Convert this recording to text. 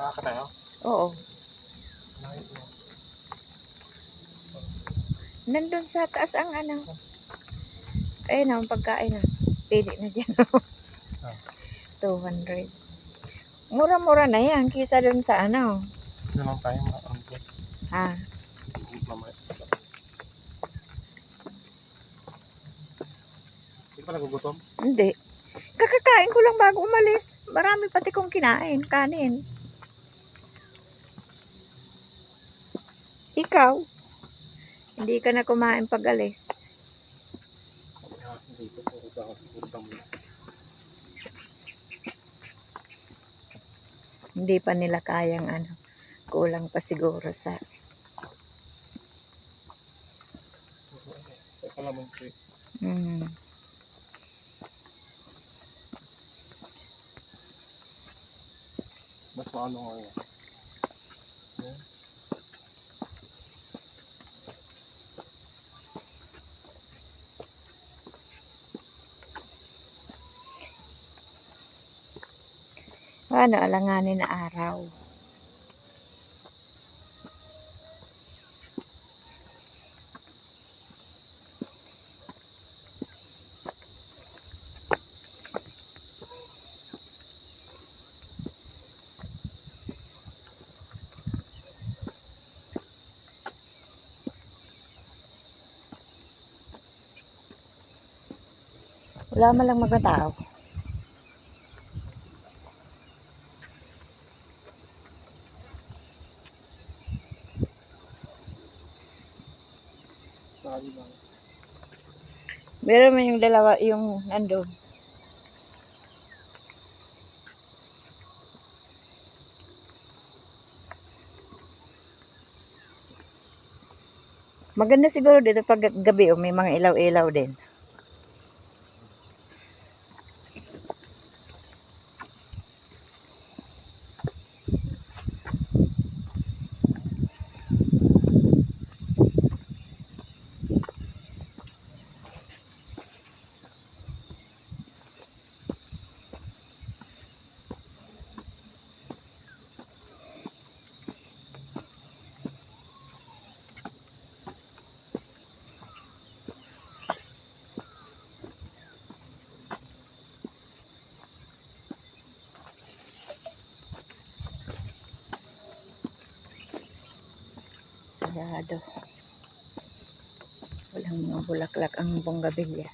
Nakakatayo? Oo. Nakit mo. Nandun sa taas ang ano. Ayun na, ang pagkain na. Pili na dyan. 200. Mura-mura na yan kisa dun sa ano. Doon lang tayo mga Ha? mamaya. Hindi pa nagugutom? Hindi. Kakakain ko lang bago umalis. Marami pati kong kinain. Kanin. Ikaw? Hindi ka na kumain pag alis. Hindi ko puro damo na. Hindi pa nila kayang ano. Kulang pa siguro sa... Hmm. Mas maano ngayon. Paano alanganin na araw? Wala man lang mga tao. Meron man yung dalawa, yung nandun. Maganda siguro dito pag gabi, may mga ilaw-ilaw din. Sarado. Walang mga bulaklak ang bonggabilya.